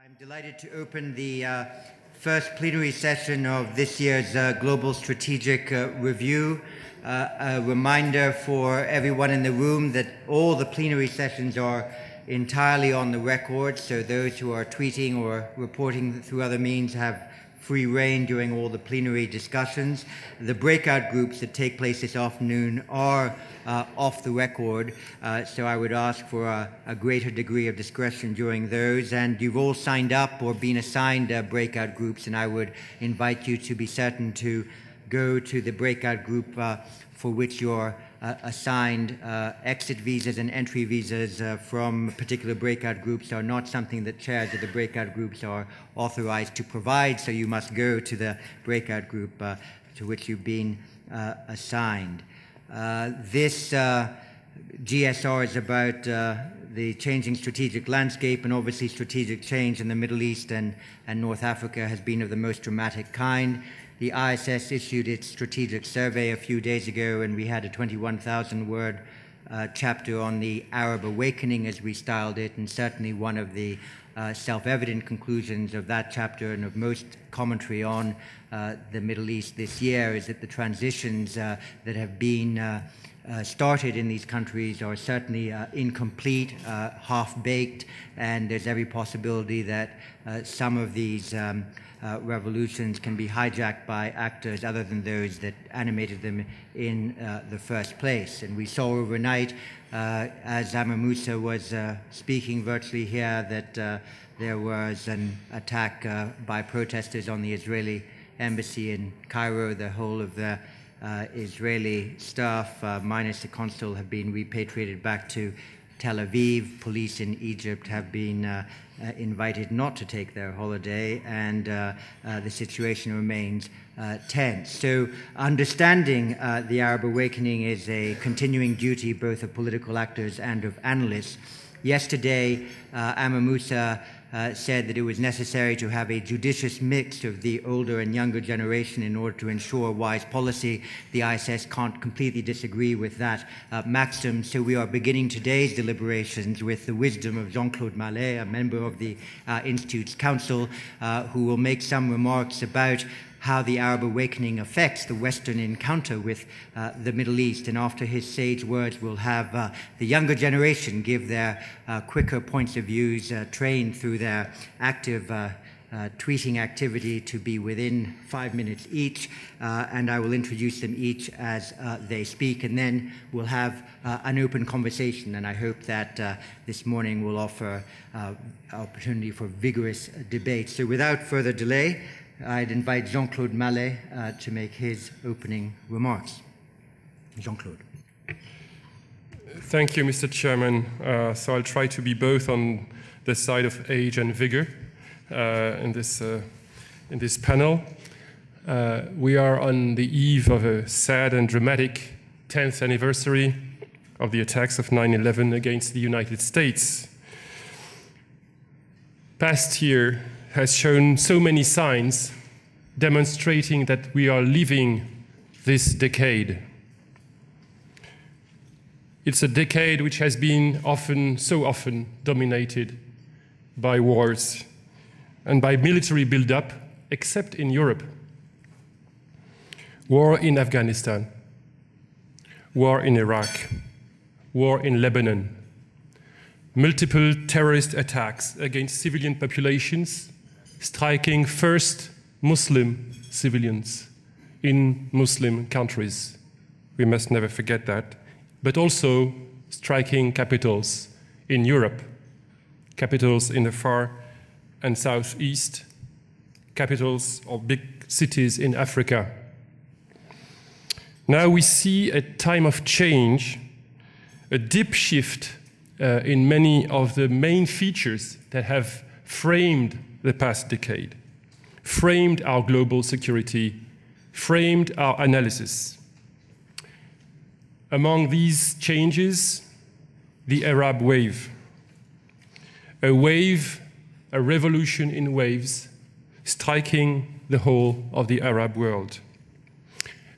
I'm delighted to open the first plenary session of this year's Global Strategic Review. A reminder for everyone in the room that all the plenary sessions are entirely on the record, so those who are tweeting or reporting through other means have free rein during all the plenary discussions. The breakout groups that take place this afternoon are off the record, so I would ask for a greater degree of discretion during those. And you've all signed up or been assigned breakout groups, and I would invite you to be certain to go to the breakout group for which you're assigned. Exit visas and entry visas from particular breakout groups are not something that chairs of the breakout groups are authorized to provide, so you must go to the breakout group to which you've been assigned. This GSR is about the changing strategic landscape, and obviously strategic change in the Middle East and North Africa has been of the most dramatic kind. The IISS issued its strategic survey a few days ago, and we had a 21,000-word chapter on the Arab awakening, as we styled it, and certainly one of the self-evident conclusions of that chapter and of most commentary on the Middle East this year is that the transitions that have been started in these countries are certainly incomplete, half-baked, and there's every possibility that some of these revolutions can be hijacked by actors other than those that animated them in the first place. And we saw overnight, as Amr Moussa was speaking virtually here, that there was an attack by protesters on the Israeli embassy in Cairo. The whole of the Israeli staff, minus the consul, have been repatriated back to Tel Aviv. Police in Egypt have been invited not to take their holiday, and the situation remains tense. So understanding the Arab awakening is a continuing duty both of political actors and of analysts. Yesterday, Amr Moussa said that it was necessary to have a judicious mix of the older and younger generation in order to ensure wise policy. The IISS can't completely disagree with that maxim, so we are beginning today's deliberations with the wisdom of Jean-Claude Mallet, a member of the Institute's Council, who will make some remarks about how the Arab awakening affects the Western encounter with the Middle East. And after his sage words, we'll have the younger generation give their quicker points of views, trained through their active tweeting activity to be within 5 minutes each, and I will introduce them each as they speak, and then we'll have an open conversation, and I hope that this morning will offer opportunity for vigorous debate. So without further delay, I'd invite Jean-Claude Mallet to make his opening remarks. Jean-Claude. Thank you, Mr. Chairman. So I'll try to be both on the side of age and vigor in this panel. We are on the eve of a sad and dramatic 10th anniversary of the attacks of 9/11 against the United States. Past year has shown so many signs demonstrating that we are living this decade. It's a decade which has been so often dominated by wars and by military build-up, except in Europe. War in Afghanistan, war in Iraq, war in Lebanon, multiple terrorist attacks against civilian populations, striking first Muslim civilians in Muslim countries. We must never forget that. But also striking capitals in Europe, capitals in the far and southeast, capitals of big cities in Africa. Now we see a time of change, a deep shift in many of the main features that have framed the past decade, framed our global security, framed our analysis. Among these changes, the Arab wave, a revolution in waves, striking the whole of the Arab world.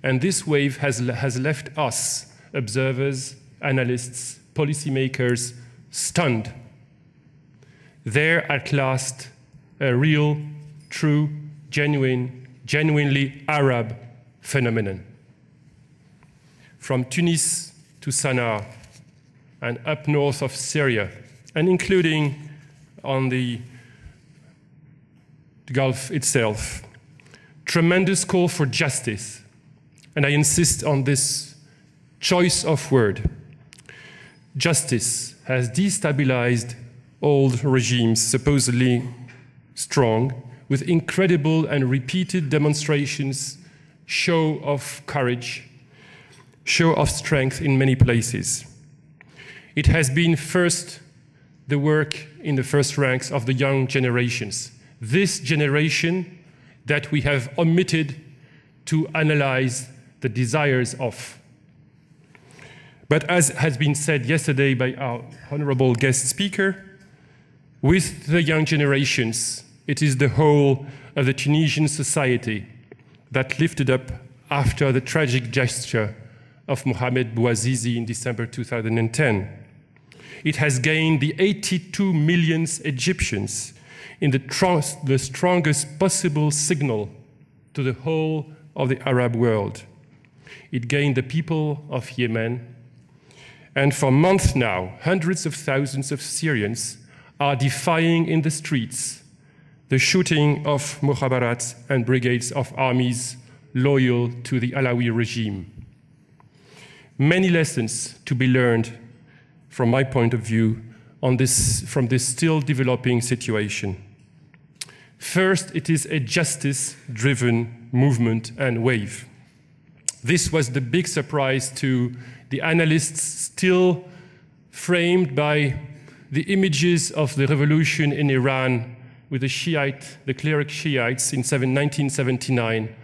And this wave has left us, observers, analysts, policymakers, stunned. There at last a real, true, genuinely Arab phenomenon. From Tunis to Sana'a and up north of Syria, and including on the Gulf itself. Tremendous call for justice, and I insist on this choice of word. Justice has destabilized old regimes, supposedly strong, with incredible and repeated demonstrations, show of courage, show of strength in many places. It has been first the work in the first ranks of the young generations. This generation that we have omitted to analyze the desires of. But as has been said yesterday by our honorable guest speaker, with the young generations, it is the whole of the Tunisian society that lifted up after the tragic gesture of Mohamed Bouazizi in December 2010. It has gained the 82 million Egyptians in the strongest possible signal to the whole of the Arab world. It gained the people of Yemen. And for months now, hundreds of thousands of Syrians are defying in the streets the shooting of mukhabarats and brigades of armies loyal to the Alawi regime. Many lessons to be learned, from my point of view, from this still developing situation. First, it is a justice-driven movement and wave. This was the big surprise to the analysts, still framed by the images of the revolution in Iran with the cleric Shiites in 1979,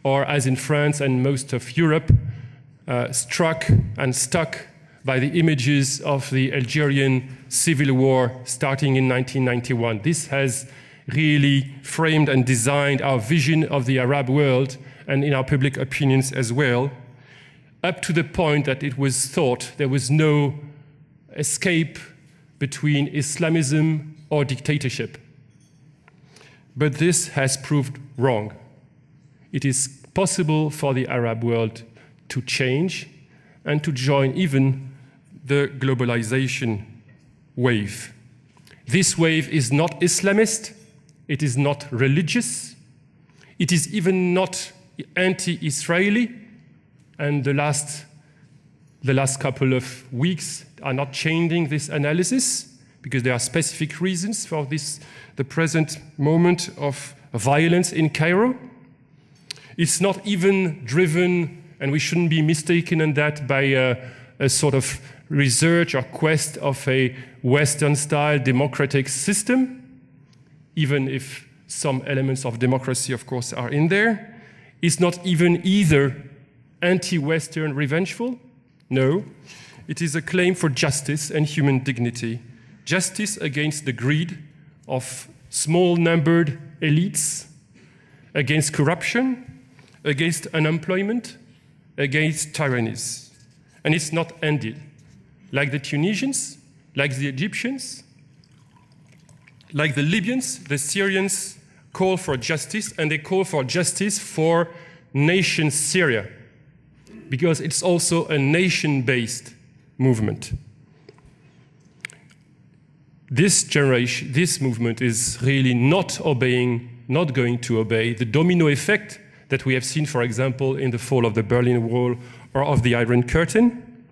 or as in France and most of Europe, struck and stuck by the images of the Algerian civil war starting in 1991. This has really framed and designed our vision of the Arab world and in our public opinions as well, up to the point that it was thought there was no escape between Islamism or dictatorship. But this has proved wrong. It is possible for the Arab world to change and to join even the globalization wave. This wave is not Islamist, it is not religious, it is even not anti-Israeli, and the last couple of weeks are not changing this analysis because there are specific reasons for this, the present moment of violence in Cairo. It's not even driven, and we shouldn't be mistaken in that, by a sort of research or quest of a Western-style democratic system, even if some elements of democracy, of course, are in there. It's not even either anti-Western revengeful. No, it is a claim for justice and human dignity. Justice against the greed of small-numbered elites, against corruption, against unemployment, against tyrannies. And it's not ended. Like the Tunisians, like the Egyptians, like the Libyans, the Syrians call for justice, and they call for justice for nation Syria, because it's also a nation-based movement. This generation, this movement is really not going to obey the domino effect that we have seen, for example, in the fall of the Berlin Wall or of the Iron Curtain.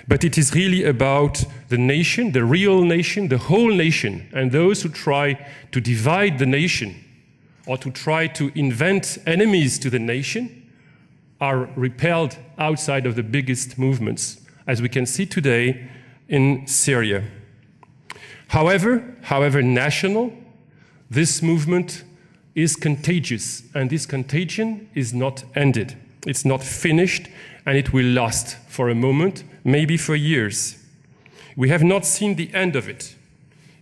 But it is really about the nation, the real nation, the whole nation, and those who try to divide the nation or to try to invent enemies to the nation are repelled outside of the biggest movements, as we can see today in Syria. However national, this movement is contagious, and this contagion is not ended. It's not finished, and it will last for a moment, maybe for years. We have not seen the end of it,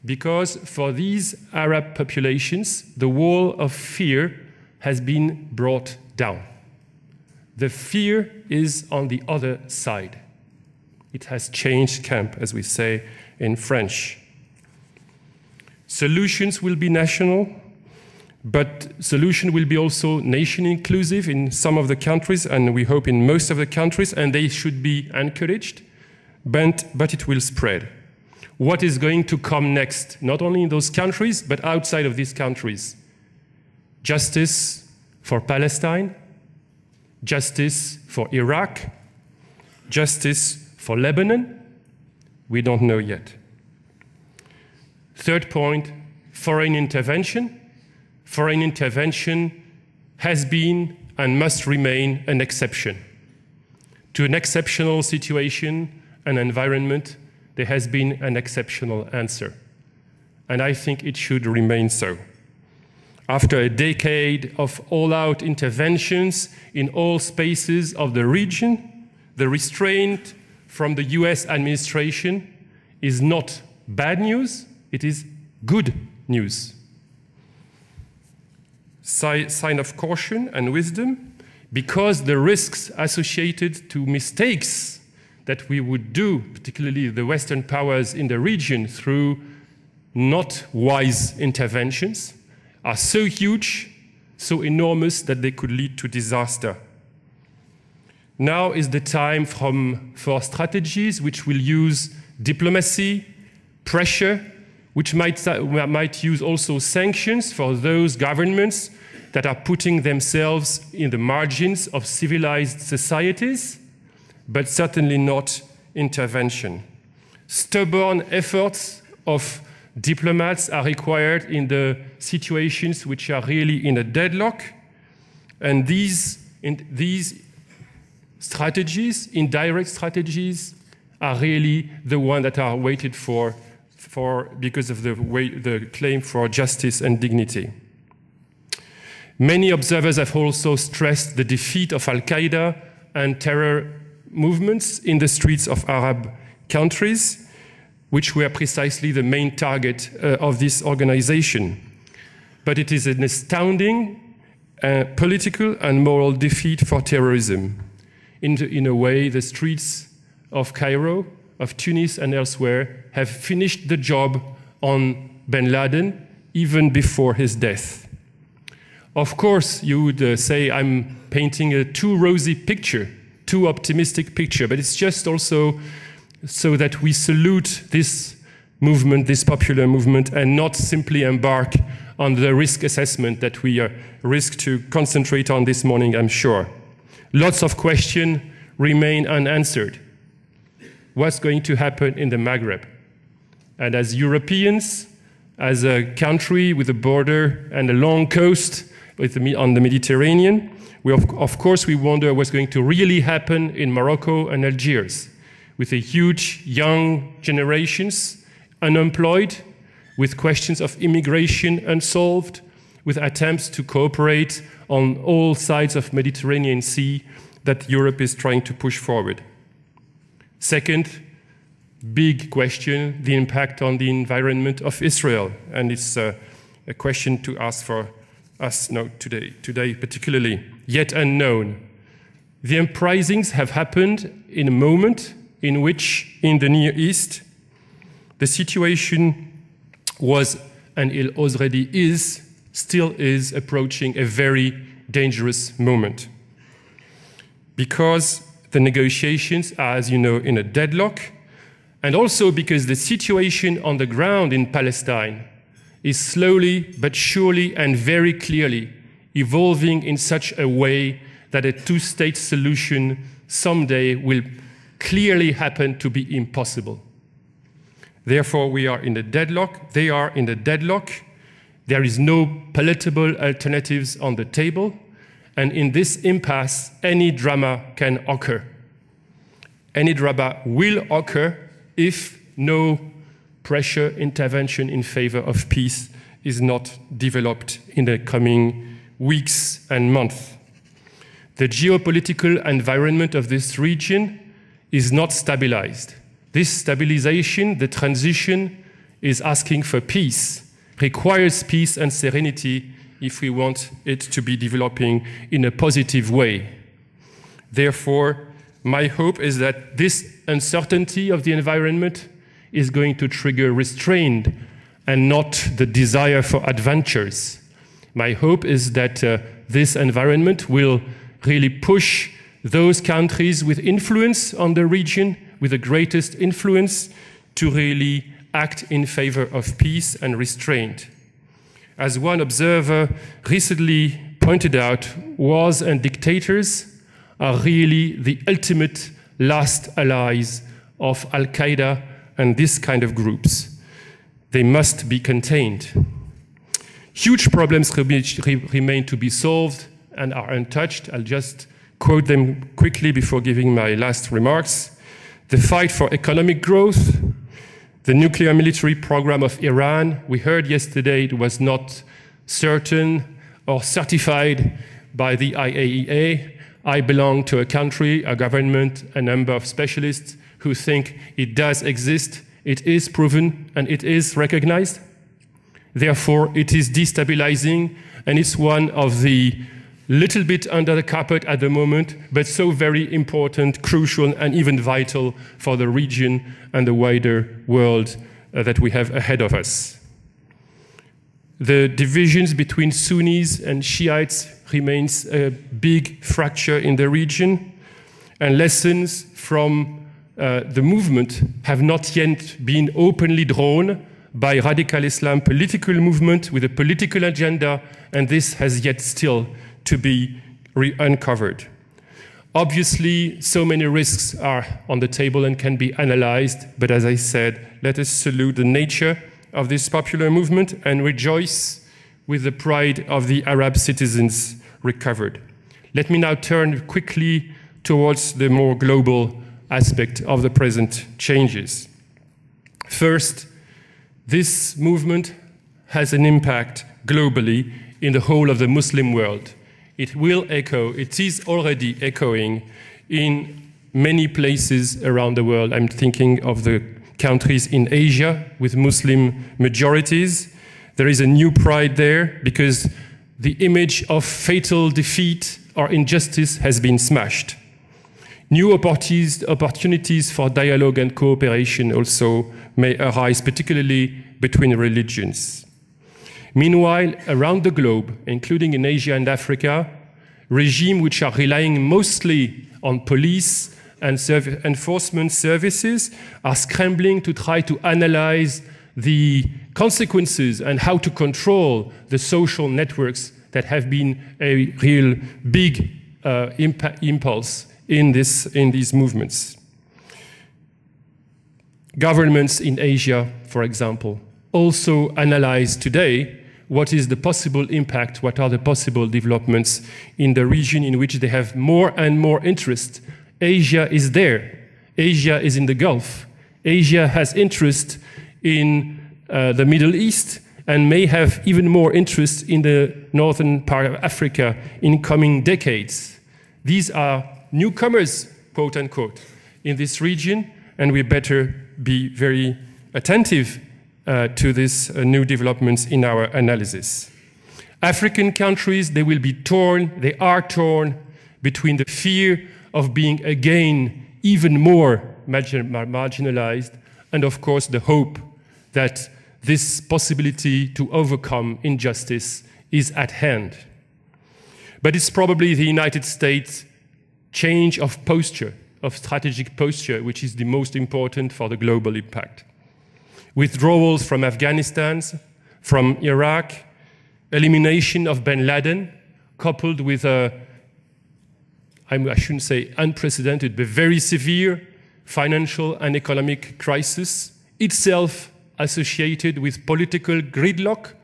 because for these Arab populations, the wall of fear has been brought down. The fear is on the other side. It has changed camp, as we say in French. Solutions will be national, But solution will be also nation inclusive in some of the countries, and we hope in most of the countries, and they should be encouraged, but it will spread. What is going to come next, not only in those countries, but outside of these countries? Justice for Palestine, justice for Iraq, justice for Lebanon? We don't know yet. Third point, foreign intervention. Foreign intervention has been and must remain an exception. To an exceptional situation and environment, there has been an exceptional answer. And I think it should remain so. After a decade of all-out interventions in all spaces of the region, the restraint from the US administration is not bad news, it is good news. Sign of caution and wisdom, because the risks associated to mistakes that we would do, particularly the Western powers in the region, through not wise interventions, are so huge, so enormous that they could lead to disaster. Now is the time for strategies which will use diplomacy, pressure, which might use also sanctions for those governments that are putting themselves in the margins of civilized societies, but certainly not intervention. Stubborn efforts of diplomats are required in the situations which are really in a deadlock, and these strategies, indirect strategies, are really the ones that are waited for because of the claim for justice and dignity. Many observers have also stressed the defeat of Al-Qaeda and terror movements in the streets of Arab countries, which were precisely the main target of this organization. But it is an astounding political and moral defeat for terrorism. In a way, the streets of Cairo, of Tunis and elsewhere have finished the job on bin Laden even before his death. Of course, you would say I'm painting a too rosy picture, too optimistic picture, but it's just also so that we salute this movement, this popular movement, and not simply embark on the risk assessment that we risk to concentrate on this morning, I'm sure. Lots of questions remain unanswered. What's going to happen in the Maghreb? And as Europeans, as a country with a border and a long coast on the Mediterranean, of course we wonder what's going to really happen in Morocco and Algiers, with a huge young generations unemployed, with questions of immigration unsolved, with attempts to cooperate on all sides of Mediterranean Sea that Europe is trying to push forward. Second, big question, the impact on the environment of Israel. And it's a question to ask for us now today particularly, yet unknown. The uprisings have happened in a moment in which, in the Near East, the situation was, and it already is, still is approaching a very dangerous moment. Because the negotiations are, as you know, in a deadlock, and also because the situation on the ground in Palestine is slowly but surely and very clearly evolving in such a way that a two-state solution someday will clearly happen to be impossible. Therefore, we are in a deadlock, they are in a deadlock, there is no palatable alternatives on the table, and in this impasse, any drama can occur. Any drama will occur if no pressure intervention in favor of peace is not developed in the coming weeks and months. The geopolitical environment of this region is not stabilized. This stabilization, the transition, is asking for peace, requires peace and serenity if we want it to be developing in a positive way. Therefore, my hope is that this uncertainty of the environment is going to trigger restraint and not the desire for adventures. My hope is that this environment will really push those countries with influence on the region, with the greatest influence, to really act in favor of peace and restraint. As one observer recently pointed out, wars and dictators are really the ultimate last allies of Al-Qaeda and this kind of groups. They must be contained. Huge problems remain to be solved and are untouched. I'll just quote them quickly before giving my last remarks. The fight for economic growth, the nuclear military program of Iran. We heard yesterday it was not certain or certified by the IAEA. I belong to a country, a government, a number of specialists who think it does exist, it is proven, and it is recognized. Therefore, it is destabilizing, and it's one of the little bit under the carpet at the moment, but so very important, crucial, and even vital for the region and the wider world that we have ahead of us. The divisions between Sunnis and Shiites remains a big fracture in the region, and lessons from the movement have not yet been openly drawn by radical Islam political movement with a political agenda, and this has yet still to be uncovered. Obviously, so many risks are on the table and can be analyzed, but as I said, let us salute the nature of this popular movement and rejoice with the pride of the Arab citizens recovered. Let me now turn quickly towards the more global aspect of the present changes. First, this movement has an impact globally in the whole of the Muslim world. It will echo, it is already echoing in many places around the world. I'm thinking of the countries in Asia with Muslim majorities. There is a new pride there because the image of fatal defeat or injustice has been smashed. New opportunities for dialogue and cooperation also may arise, particularly between religions. Meanwhile, around the globe, including in Asia and Africa, regimes which are relying mostly on police and enforcement services are scrambling to try to analyze the consequences and how to control the social networks that have been a real big impulse in these movements. Governments in Asia, for example, also analyze today what is the possible impact, what are the possible developments in the region in which they have more and more interest. Asia is there. Asia is in the Gulf. Asia has interest in the Middle East and may have even more interest in the northern part of Africa in coming decades. These are newcomers, quote unquote, in this region, and we better be very attentive to these new developments in our analysis. African countries, they will be torn, they are torn between the fear of being again even more marginalized and of course the hope that this possibility to overcome injustice is at hand. But it's probably the United States' change of posture, of strategic posture, which is the most important for the global impact. Withdrawals from Afghanistan, from Iraq, elimination of bin Laden, coupled with I shouldn't say unprecedented, but very severe financial and economic crisis, itself associated with political gridlock.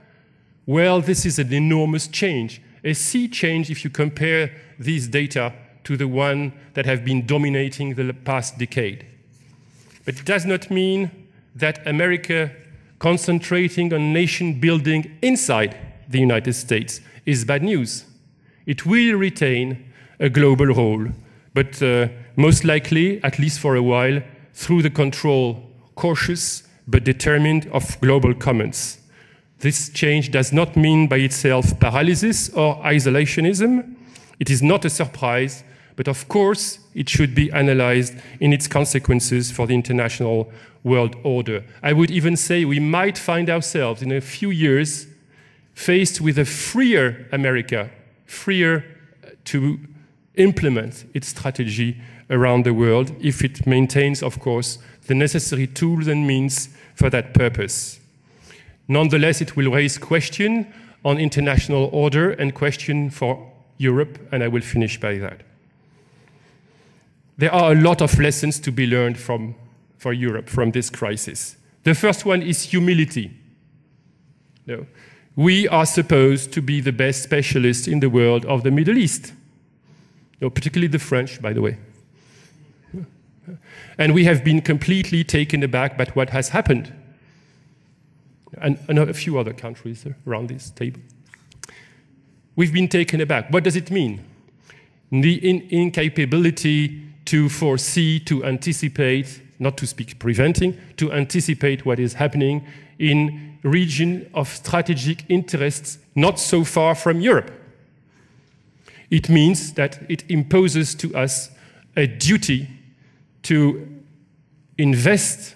Well, this is an enormous change, a sea change if you compare these data to the one that have been dominating the past decade. But it does not mean that America concentrating on nation building inside the United States is bad news. It will retain a global role, but most likely, at least for a while, through the control, cautious but determined, of global commons. This change does not mean by itself paralysis or isolationism. It is not a surprise, but of course it should be analyzed in its consequences for the international world order. I would even say we might find ourselves in a few years faced with a freer America, freer to implement its strategy around the world if it maintains, of course, the necessary tools and means for that purpose. Nonetheless, it will raise question on international order and question for Europe, and I will finish by that. There are a lot of lessons to be learned for Europe from this crisis. The first one is humility. No. We are supposed to be the best specialists in the world of the Middle East, no, particularly the French, by the way. And we have been completely taken aback by what has happened. And a few other countries around this table. We've been taken aback. What does it mean? The incapability to foresee, to anticipate, not to speak preventing, to anticipate what is happening in region of strategic interests not so far from Europe. It means that it imposes to us a duty to invest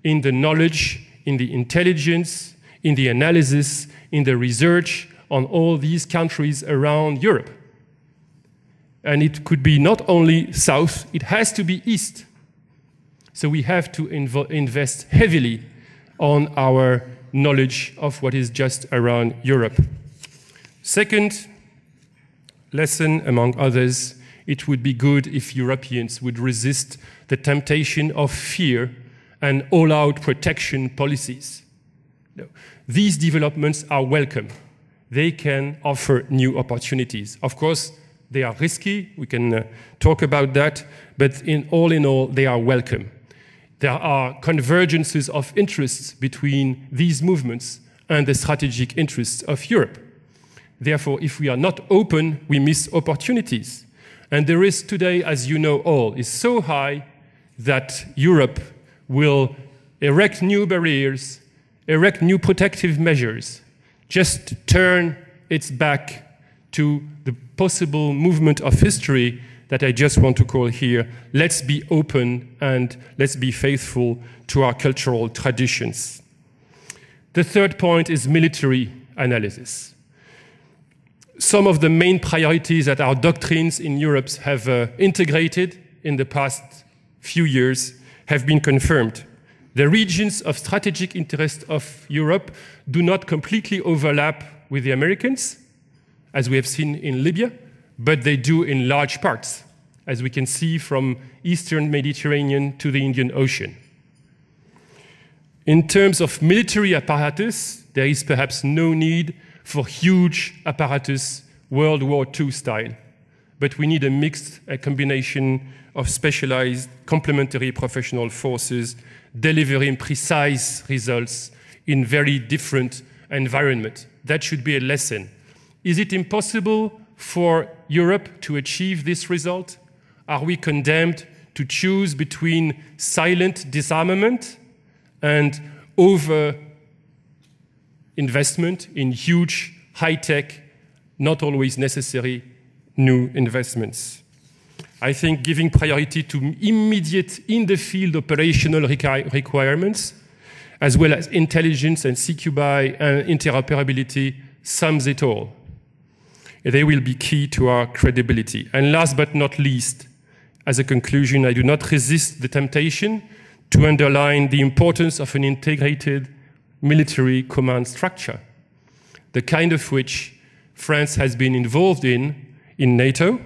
in the knowledge, in the intelligence, in the analysis, in the research on all these countries around Europe. And it could be not only south, it has to be east. So we have to invest heavily on our knowledge of what is just around Europe. Second lesson, among others, it would be good if Europeans would resist the temptation of fear and all-out protection policies. No. These developments are welcome. They can offer new opportunities. Of course, they are risky. We can talk about that. But in all, they are welcome. There are convergences of interests between these movements and the strategic interests of Europe. Therefore, if we are not open, we miss opportunities. And the risk today, as you know all, is so high that Europe will erect new barriers, erect new protective measures, just turn its back to the possible movement of history that I just want to call here, let's be open and let's be faithful to our cultural traditions. The third point is military analysis. Some of the main priorities that our doctrines in Europe have integrated in the past few years have been confirmed. The regions of strategic interest of Europe do not completely overlap with the Americans, as we have seen in Libya, but they do in large parts, as we can see from Eastern Mediterranean to the Indian Ocean. In terms of military apparatus, there is perhaps no need for huge apparatus, World War II style, but we need a combination of specialized complementary professional forces delivering precise results in very different environments. That should be a lesson. Is it impossible for Europe to achieve this result? Are we condemned to choose between silent disarmament and over-investment in huge, high-tech, not always necessary new investments? I think giving priority to immediate in-the-field operational requirements, as well as intelligence and CQB and interoperability, sums it all. They will be key to our credibility. And last but not least, as a conclusion, I do not resist the temptation to underline the importance of an integrated military command structure, the kind of which France has been involved in NATO,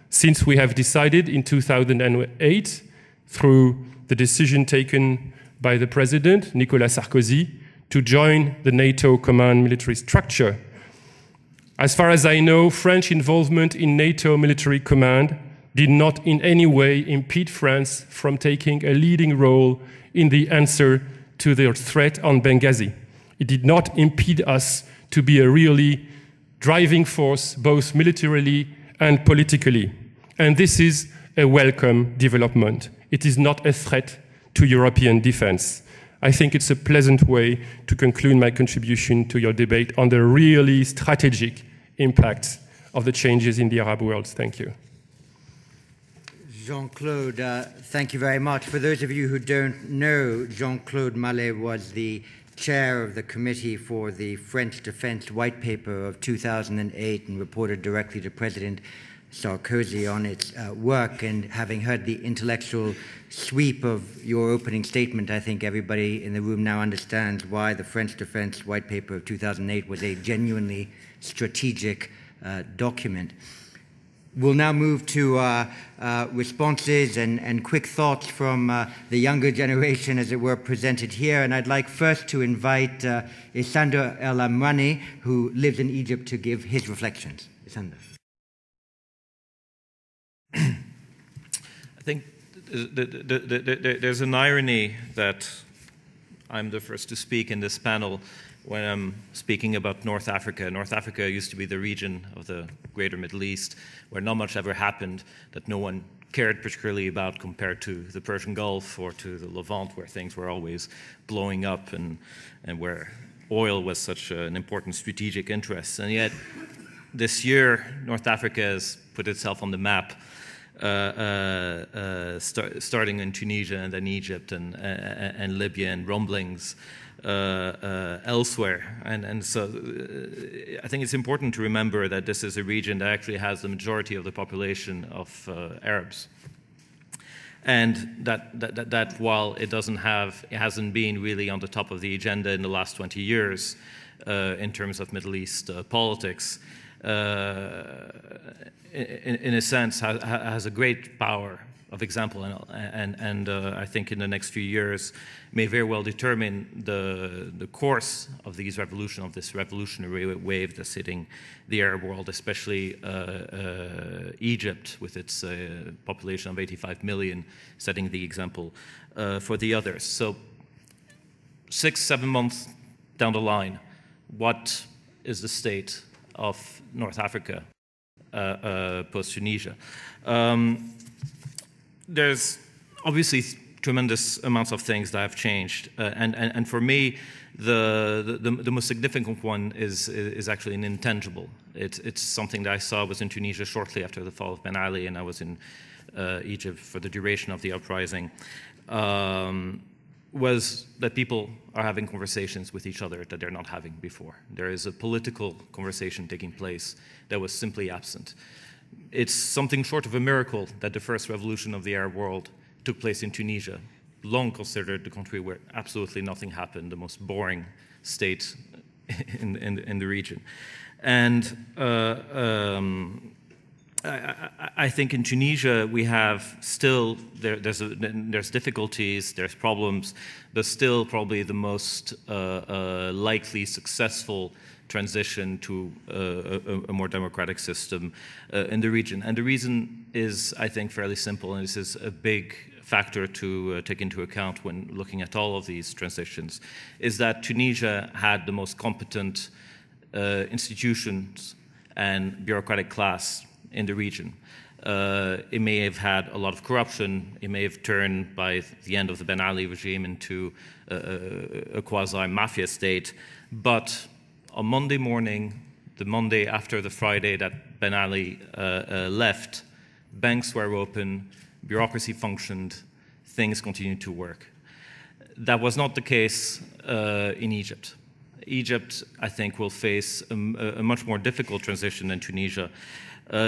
since we have decided in 2008, through the decision taken by the President, Nicolas Sarkozy, to join the NATO command military structure. As far as I know, French involvement in NATO military command did not in any way impede France from taking a leading role in the answer to the threat on Benghazi. It did not impede us to be a really driving force, both militarily and politically. And this is a welcome development. It is not a threat to European defense. I think it's a pleasant way to conclude my contribution to your debate on the really strategic impact of the changes in the Arab world. Thank you. Jean-Claude, thank you very much. For those of you who don't know, Jean-Claude Mallet was the chair of the committee for the French Defense White Paper of 2008 and reported directly to President Sarkozy on its work. And having heard the intellectual sweep of your opening statement, I think everybody in the room now understands why the French Defense White Paper of 2008 was a genuinely strategic document. We'll now move to responses and quick thoughts from the younger generation, as it were, presented here. And I'd like first to invite Issandr El Amrani, who lives in Egypt, to give his reflections. Issandr. I think there's an irony that I'm the first to speak in this panel when I'm speaking about North Africa. North Africa used to be the region of the greater Middle East where not much ever happened, that no one cared particularly about compared to the Persian Gulf or to the Levant, where things were always blowing up and where oil was such an important strategic interest. And yet this year, North Africa has put itself on the map, starting in Tunisia and then Egypt and Libya, and rumblings elsewhere. And so I think it's important to remember that this is a region that actually has the majority of the population of Arabs. And that while it hasn't been really on the top of the agenda in the last 20 years in terms of Middle East politics, in a sense, has a great power of example, and I think in the next few years may very well determine the course of this revolutionary wave that's hitting the Arab world, especially Egypt, with its population of 85 million, setting the example for the others. So 6-7 months down the line, what is the state of North Africa post-Tunisia? There's obviously tremendous amounts of things that have changed, and for me, the most significant one is actually an intangible. It's something that I saw was in Tunisia shortly after the fall of Ben Ali, and I was in Egypt for the duration of the uprising. Was that people are having conversations with each other that they're not having before. There is a political conversation taking place that was simply absent. It's something short of a miracle that the first revolution of the Arab world took place in Tunisia, long considered the country where absolutely nothing happened, the most boring state in the region. And I think in Tunisia we have still, there's difficulties, there's problems, but still probably the most likely successful transition to a more democratic system in the region. And the reason is, I think, fairly simple, and this is a big factor to take into account when looking at all of these transitions, is that Tunisia had the most competent institutions and bureaucratic class in the region. It may have had a lot of corruption. It may have turned, by the end of the Ben Ali regime, into a quasi-mafia state. But on Monday morning, the Monday after the Friday that Ben Ali left, banks were open, bureaucracy functioned, things continued to work. That was not the case in Egypt. Egypt, I think, will face a much more difficult transition than Tunisia,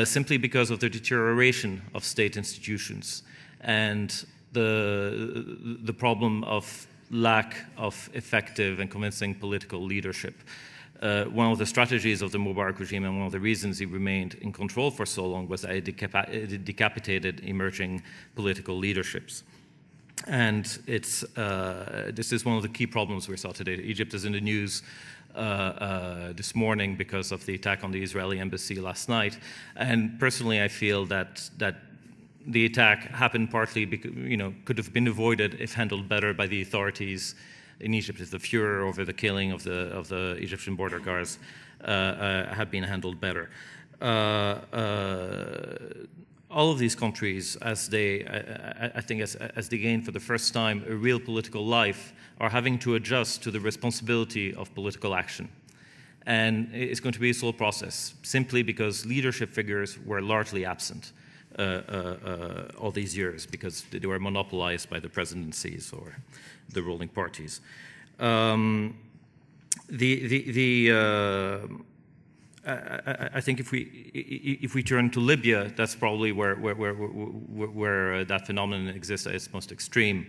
simply because of the deterioration of state institutions and the problem of lack of effective and convincing political leadership. One of the strategies of the Mubarak regime, and one of the reasons he remained in control for so long, was that it decapitated emerging political leaderships. And this is one of the key problems we saw today. Egypt is in the news this morning because of the attack on the Israeli embassy last night. And personally, I feel that the attack happened partly because, could have been avoided if handled better by the authorities in Egypt, if the furor over the killing of the Egyptian border guards had been handled better. All of these countries, as they gain for the first time a real political life, are having to adjust to the responsibility of political action. And it's going to be a slow process, simply because leadership figures were largely absent all these years, because they were monopolized by the presidencies or the ruling parties. I think if we turn to Libya, that's probably where that phenomenon exists at its most extreme.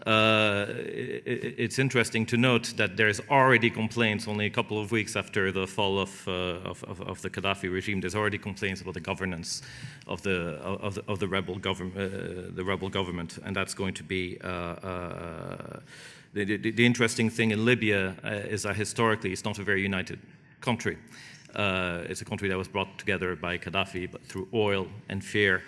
It's interesting to note that there's already complaints only a couple of weeks after the fall of the Gaddafi regime. There's already complaints about the governance of the rebel government, and that's going to be the interesting thing in Libya is that historically it's not a very united country. It's a country that was brought together by Gaddafi, but through oil and fear.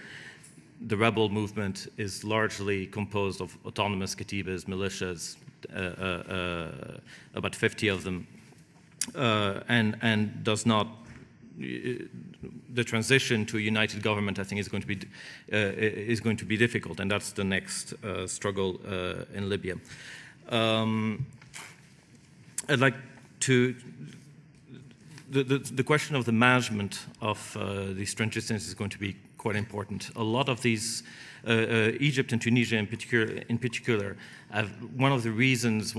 The rebel movement is largely composed of autonomous katibas, militias, about 50 of them, and does not. The transition to a united government, I think, is going to be difficult, and that's the next struggle in Libya. I'd like to. The question of the management of these transitions is going to be quite important. A lot of these, Egypt and Tunisia in particular, have one of the reasons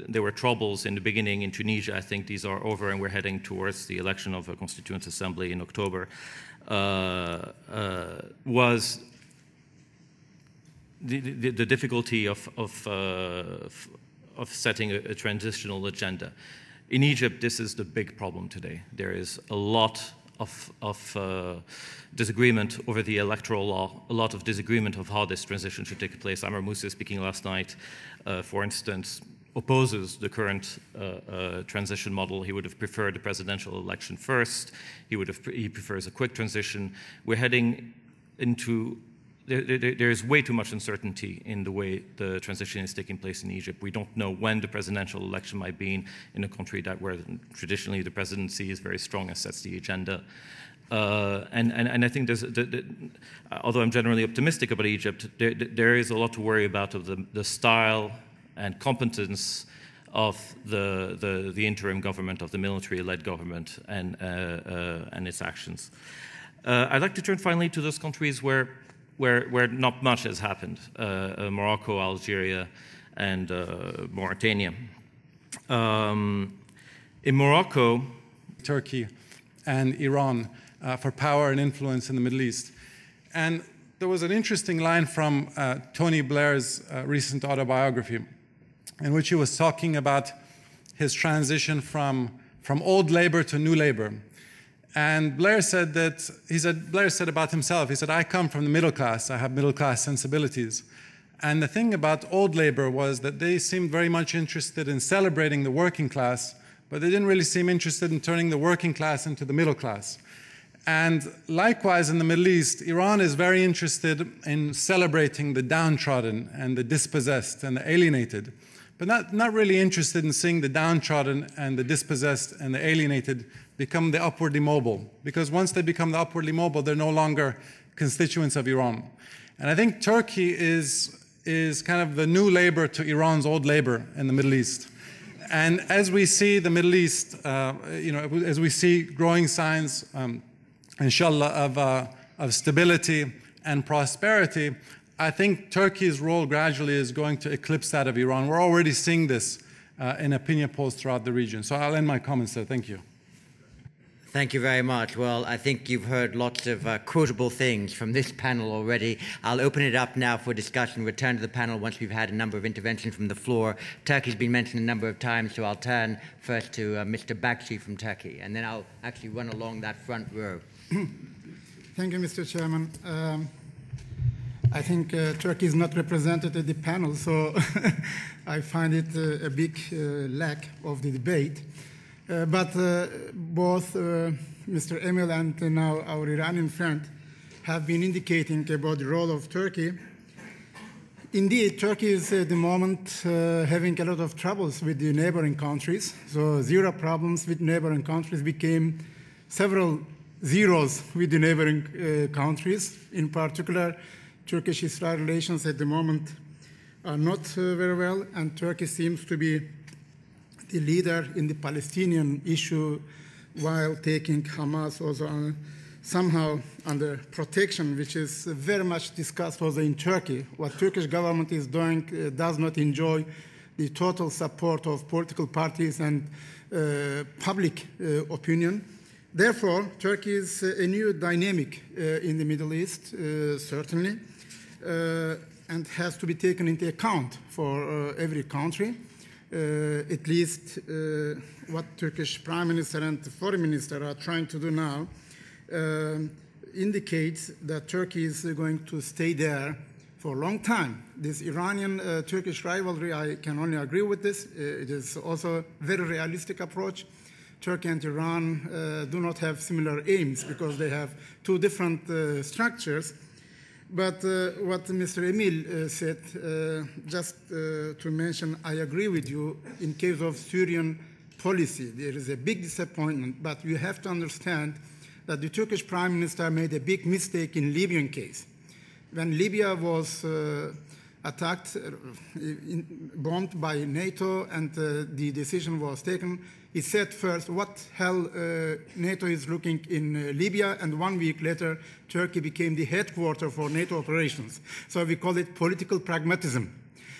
there were troubles in the beginning in Tunisia. I think these are over, and we're heading towards the election of a constituent assembly in October. Was the difficulty of setting a transitional agenda. In Egypt, this is the big problem today. There is a lot of disagreement over the electoral law, a lot of disagreement of how this transition should take place. Amr Moussa, speaking last night, for instance, opposes the current transition model. He would have preferred the presidential election first. He prefers a quick transition. We're heading into there is way too much uncertainty in the way the transition is taking place in Egypt. We don't know when the presidential election might be in a country where traditionally the presidency is very strong and sets the agenda. And I think although I'm generally optimistic about Egypt, there is a lot to worry about of the style and competence of the interim government, of the military-led government, and its actions. I'd like to turn finally to those countries where not much has happened, Morocco, Algeria, and Mauritania. In Morocco, Turkey and Iran for power and influence in the Middle East. And there was an interesting line from Tony Blair's recent autobiography in which he was talking about his transition from old labor to new labor. And Blair said about himself, he said, I come from the middle class, I have middle class sensibilities. And the thing about old labor was that they seemed very much interested in celebrating the working class, but they didn't really seem interested in turning the working class into the middle class. And likewise in the Middle East, Iran is very interested in celebrating the downtrodden and the dispossessed and the alienated, but not really interested in seeing the downtrodden and the dispossessed and the alienated become the upwardly mobile, because once they become the upwardly mobile, they're no longer constituents of Iran. And I think Turkey is kind of the new labor to Iran's old labor in the Middle East. And as we see the Middle East, as we see growing signs, inshallah, of stability and prosperity, I think Turkey's role gradually is going to eclipse that of Iran. We're already seeing this in opinion polls throughout the region. So I'll end my comments there. Thank you. Thank you very much. Well, I think you've heard lots of quotable things from this panel already. I'll open it up now for discussion, return to the panel once we've had a number of interventions from the floor. Turkey's been mentioned a number of times, so I'll turn first to Mr. Bakshi from Turkey, and then I'll actually run along that front row. Thank you, Mr. Chairman. I think Turkey is not represented at the panel, so I find it a big lack of the debate. But both Mr. Emile and now our Iranian friend have been indicating about the role of Turkey. Indeed, Turkey is at the moment having a lot of troubles with the neighboring countries. So zero problems with neighboring countries became several zeros with the neighboring countries. In particular, Turkish-Israel relations at the moment are not very well, and Turkey seems to be the leader in the Palestinian issue while taking Hamas also somehow under protection, which is very much discussed also in Turkey. What Turkish government is doing does not enjoy the total support of political parties and public opinion. Therefore, Turkey is a new dynamic in the Middle East, certainly, and has to be taken into account for every country. At least what Turkish Prime Minister and the Foreign Minister are trying to do now indicates that Turkey is going to stay there for a long time. This Iranian-Turkish rivalry, I can only agree with this. It is also a very realistic approach. Turkey and Iran do not have similar aims because they have two different structures. But what Mr. Emile said, just to mention, I agree with you. In case of Syrian policy, there is a big disappointment, but you have to understand that the Turkish Prime Minister made a big mistake in Libyan case. When Libya was attacked, bombed by NATO, and the decision was taken, he said first, what hell NATO is looking in Libya, and 1 week later, Turkey became the headquarters for NATO operations. So we call it political pragmatism.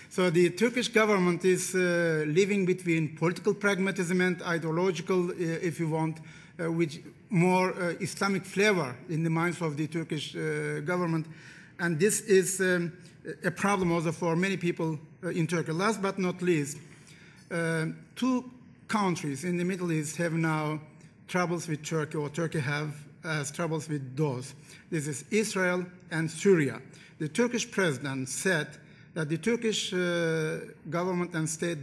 So the Turkish government is living between political pragmatism and ideological, if you want, with more Islamic flavor in the minds of the Turkish government. And this is a problem also for many people in Turkey. Last but not least, two countries in the Middle East have now troubles with Turkey, or Turkey has troubles with those. This is Israel and Syria. The Turkish president said that the Turkish government and state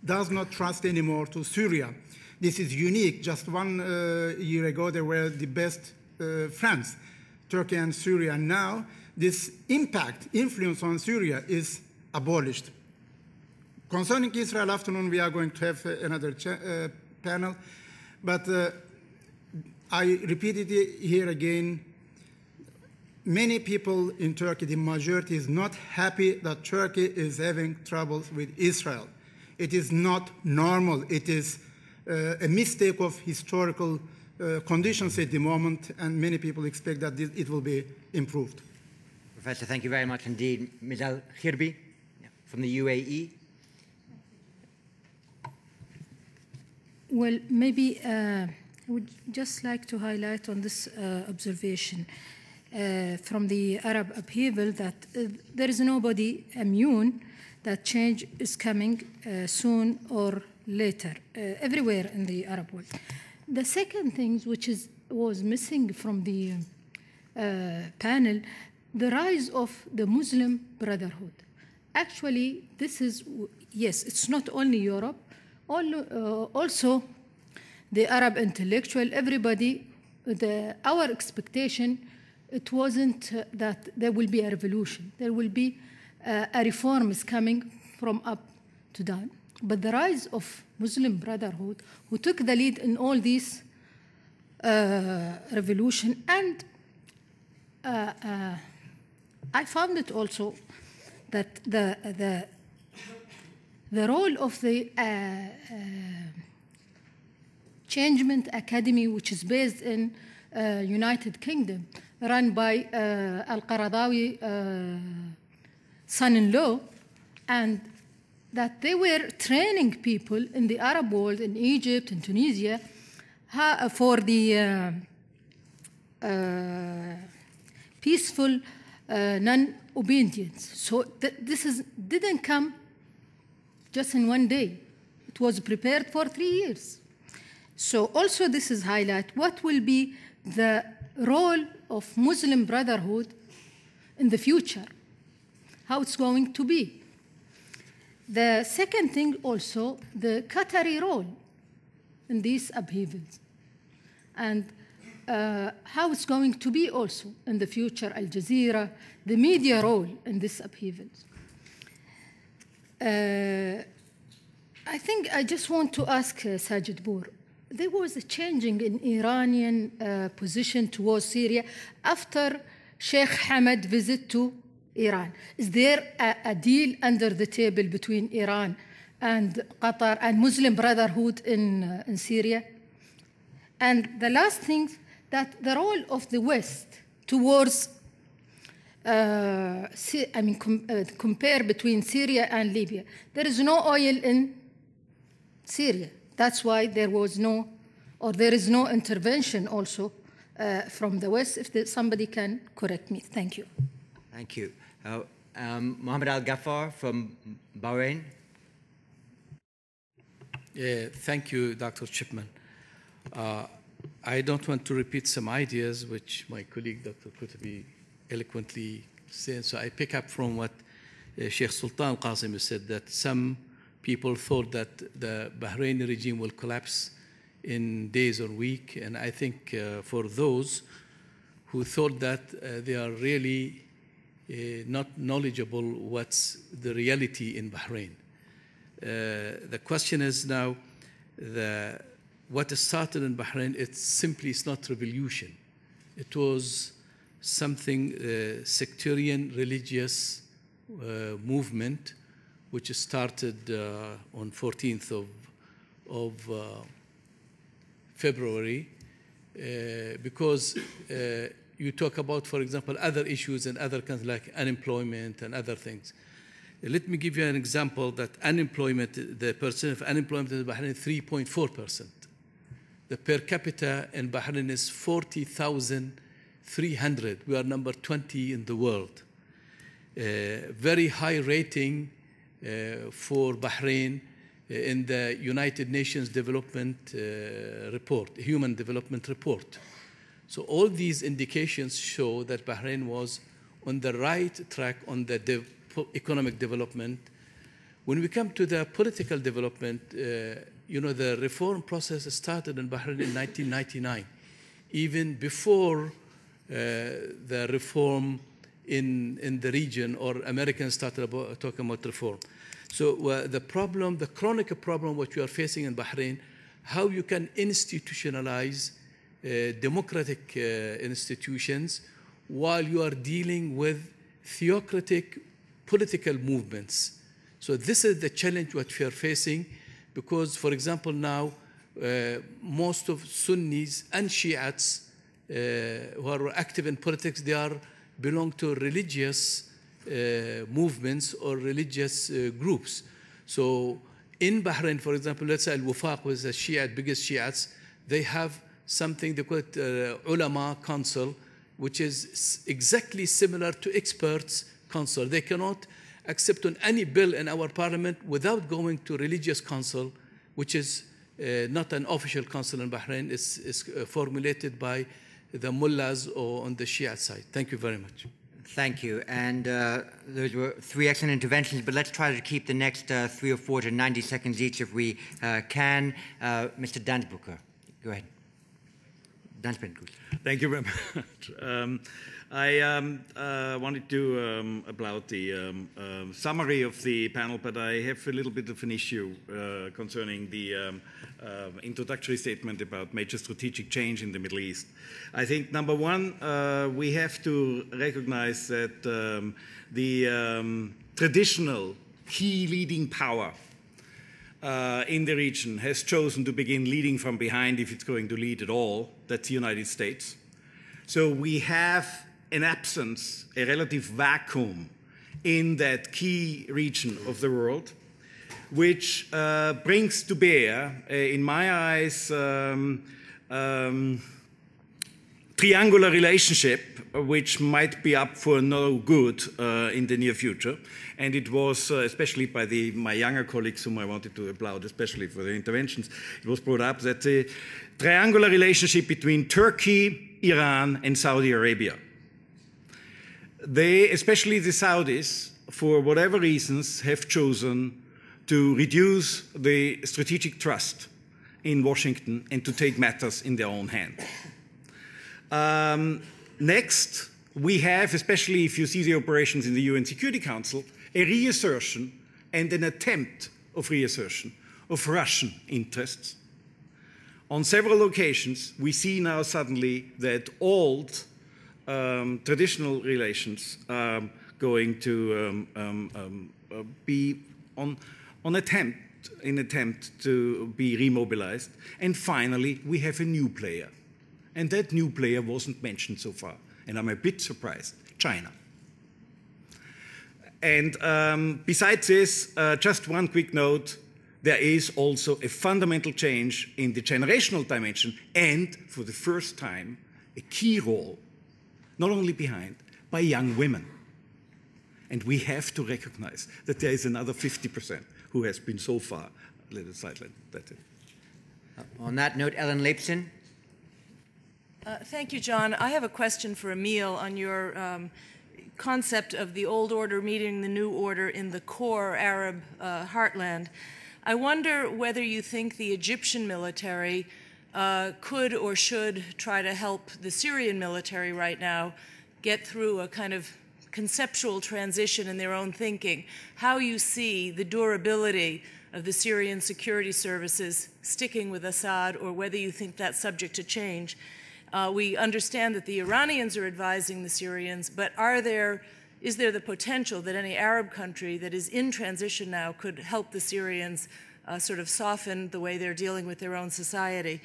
does not trust anymore to Syria. This is unique. Just 1 year ago, they were the best friends, Turkey and Syria. Now, this influence on Syria is abolished. Concerning Israel, afternoon, we are going to have another panel. But I repeat it here again. Many people in Turkey, the majority, is not happy that Turkey is having troubles with Israel. It is not normal. It is a mistake of historical conditions at the moment, and many people expect that it will be improved. Professor, thank you very much indeed. Ms. Al-Khirbi from the UAE. Well, maybe I would just like to highlight on this observation from the Arab upheaval that there is nobody immune, that change is coming soon or later, everywhere in the Arab world. The second thing which was missing from the panel, the rise of the Muslim Brotherhood. Actually, this is, yes, it's not only Europe, also the Arab intellectual, everybody, our expectation, it wasn't that there will be a revolution. There will be a reform is coming from up to down. But the rise of Muslim Brotherhood, who took the lead in all these revolution, and I found it also that the role of the Changement Academy, which is based in United Kingdom, run by Al-Qaradawi son-in-law, and that they were training people in the Arab world, in Egypt, in Tunisia, for the peaceful non-obedience. So this didn't come just in one day. It was prepared for 3 years. So also this is highlight what will be the role of Muslim Brotherhood in the future, how it's going to be. The second thing also, the Qatari role in these upheavals, and how it's going to be also in the future, Al Jazeera, the media role in these upheavals. I think I just want to ask Sadjadpour, there was a changing in Iranian position towards Syria after Sheikh Hamad visit to Iran. Is there a deal under the table between Iran and Qatar and Muslim Brotherhood in Syria? And the last thing, that the role of the West towards compare between Syria and Libya. There is no oil in Syria. That's why there was no, or there is no intervention also from the West. If somebody can correct me. Thank you. Thank you. Mohammed Al-Ghaffar from Bahrain. Thank you, Dr. Chipman. I don't want to repeat some ideas which my colleague, Dr. Qassemi, eloquently said. So I pick up from what Sheikh Sultan Qassemi said, that some people thought that the Bahraini regime will collapse in days or weeks. And I think for those who thought that they are really not knowledgeable what's the reality in Bahrain. The question is now, what started in Bahrain, it's not revolution. It was something sectarian religious movement which started on 14th of February because you talk about, for example, other issues in other countries like unemployment and other things. Let me give you an example that unemployment, the percent of unemployment in Bahrain is 3.4%. The per capita in Bahrain is 40,300. We are number 20 in the world. Very high rating for Bahrain in the United Nations Development Report, Human Development Report. So all these indications show that Bahrain was on the right track on the economic development. When we come to the political development, you know, the reform process started in Bahrain in 1999, even before the reform in the region, or Americans started talking about reform. So the problem, the chronic problem which we are facing in Bahrain, how you can institutionalize democratic institutions while you are dealing with theocratic political movements. So this is the challenge what we are facing, because, for example, now most of Sunnis and Shiites who are active in politics, they belong to religious movements or religious groups. So in Bahrain, for example, let's say Al-Wafaq was the Shiite, biggest Shiites, they have something they call it Ulama Council, which is exactly similar to experts council. They cannot accept on any bill in our parliament without going to religious council, which is not an official council in Bahrain. It's formulated by the mullahs or on the Shia side. Thank you very much. Thank you. And those were three excellent interventions, but let's try to keep the next 3 or 4 to 90 seconds each if we can. Mr. Dansbrucker, go ahead. Thank you very much. I wanted to applaud the summary of the panel, but I have a little bit of an issue concerning the introductory statement about major strategic change in the Middle East. I think, number one, we have to recognize that the traditional key leading power in the region has chosen to begin leading from behind if it's going to lead at all. That's the United States. So we have an absence, a relative vacuum in that key region of the world, which brings to bear, in my eyes, triangular relationship, which might be up for no good in the near future. And it was, especially by my younger colleagues whom I wanted to applaud, especially for their interventions, it was brought up that the triangular relationship between Turkey, Iran, and Saudi Arabia. They, especially the Saudis, for whatever reasons, have chosen to reduce the strategic trust in Washington and to take matters in their own hand. Next, we have, especially if you see the operations in the UN Security Council, a reassertion and an attempt of reassertion of Russian interests. On several occasions, we see now suddenly that old traditional relations are going to be in attempt to be remobilized. And finally, we have a new player. And that new player wasn't mentioned so far. And I'm a bit surprised, China. And besides this, just one quick note, there is also a fundamental change in the generational dimension and, for the first time, a key role, not only behind, by young women. And we have to recognize that there is another 50% who has been so far a little sidelined. That's it. On that note, Ellen Leipzin. Thank you, John. I have a question for Emile on your concept of the old order meeting the new order in the core Arab heartland. I wonder whether you think the Egyptian military could or should try to help the Syrian military right now get through a kind of conceptual transition in their own thinking, how you see the durability of the Syrian security services sticking with Assad, or whether you think that's subject to change. We understand that the Iranians are advising the Syrians, but is there the potential that any Arab country that is in transition now could help the Syrians sort of soften the way they're dealing with their own society?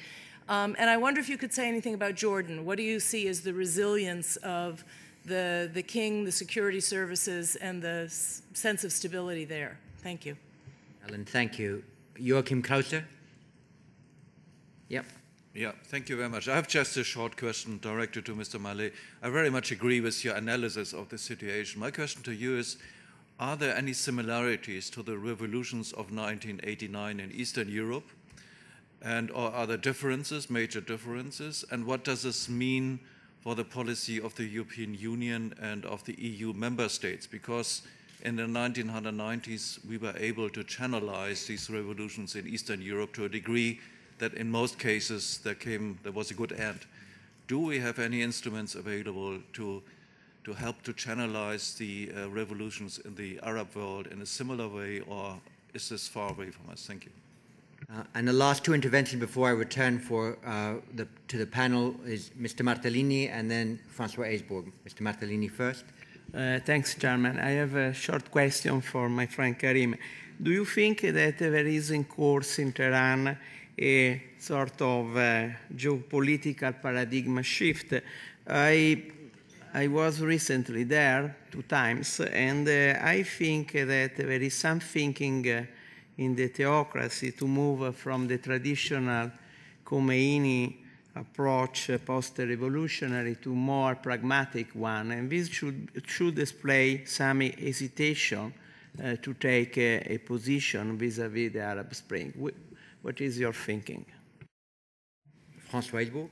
And I wonder if you could say anything about Jordan. What do you see as the resilience of the king, the security services, and the sense of stability there? Thank you. Ellen, thank you. Joachim Krauser? Yep. Yeah, thank you very much. I have just a short question directed to Mr. Mallet. I very much agree with your analysis of the situation. My question to you is, are there any similarities to the revolutions of 1989 in Eastern Europe? Or are there differences, major differences? And what does this mean for the policy of the European Union and of the EU member states? Because in the 1990s, we were able to channelize these revolutions in Eastern Europe to a degree that in most cases there was a good end. Do we have any instruments available to help to channelize the revolutions in the Arab world in a similar way, or is this far away from us? Thank you. And the last two interventions before I return to the panel is Mr. Martellini and then Francois Aisbourg. Mr. Martellini first. Thanks, Chairman. I have a short question for my friend Karim. Do you think that there is in course in Tehran a sort of geopolitical paradigm shift? I was recently there 2 times, and I think that there is some thinking in the theocracy to move from the traditional Khomeini approach, post-revolutionary, to more pragmatic one, and this should display some hesitation to take a position vis-à-vis the Arab Spring. What is your thinking? François Aisbourg?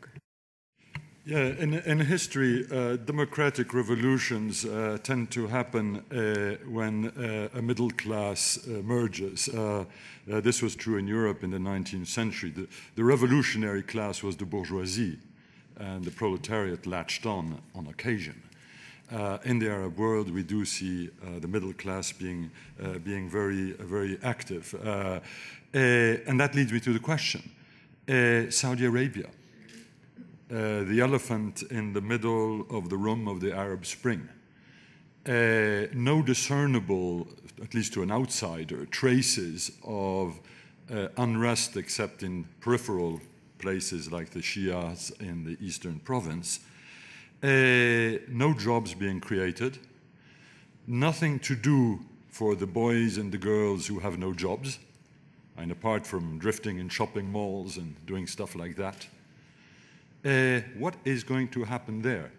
Yeah, in history, democratic revolutions tend to happen when a middle class emerges. This was true in Europe in the 19th century. The revolutionary class was the bourgeoisie, and the proletariat latched on occasion. In the Arab world, we do see the middle class being very, very active. And that leads me to the question. Saudi Arabia. The elephant in the middle of the room of the Arab Spring. No discernible, at least to an outsider, traces of unrest except in peripheral places like the Shias in the eastern province. No jobs being created. Nothing to do for the boys and the girls who have no jobs, and apart from drifting in shopping malls and doing stuff like that. What is going to happen there?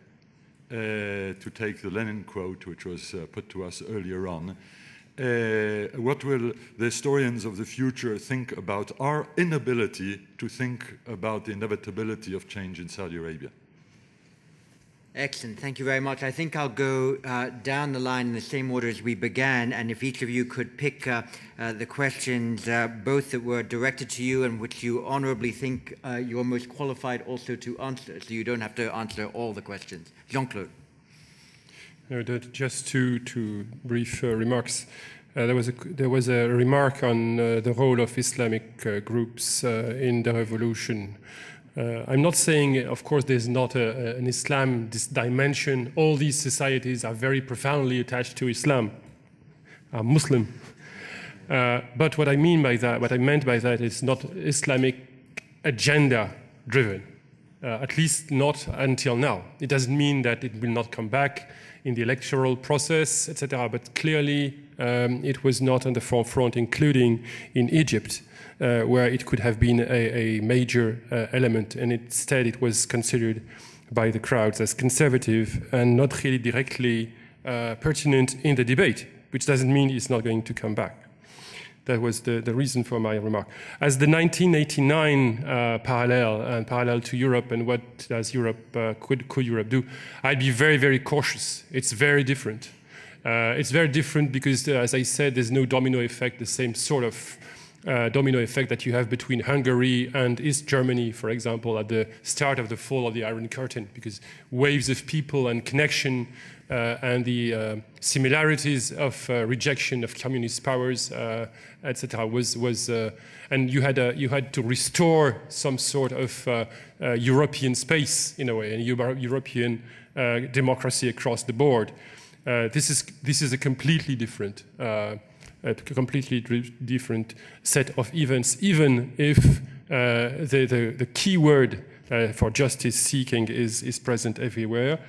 To take the Lenin quote, which was put to us earlier on, what will the historians of the future think about our inability to think about the inevitability of change in Saudi Arabia? Excellent. Thank you very much. I think I'll go down the line in the same order as we began, and if each of you could pick the questions, both that were directed to you and which you honorably think you're most qualified also to answer, so you don't have to answer all the questions. Jean-Claude. Just two brief remarks. There was a remark on the role of Islamic groups in the revolution. I'm not saying, of course, there's not an Islam dimension. All these societies are very profoundly attached to Islam, are Muslim. But what I meant by that is not Islamic agenda driven. at least not until now. It doesn't mean that it will not come back in the electoral process, etc., but clearly it was not on the forefront, including in Egypt, where it could have been a major element, and instead it was considered by the crowds as conservative and not really directly pertinent in the debate, which doesn't mean it's not going to come back. That was the reason for my remark. As the 1989 parallel to Europe and what does Europe, could Europe do, I'd be very, very cautious. It's very different. It's very different because, as I said, there's no domino effect, the same sort of domino effect that you have between Hungary and East Germany, for example, at the start of the fall of the Iron Curtain, because waves of people and connection and the similarities of rejection of communist powers, etc., and you had to restore some sort of European space in a way, and European democracy across the board. This is a completely different set of events, even if the key word for justice seeking is present everywhere.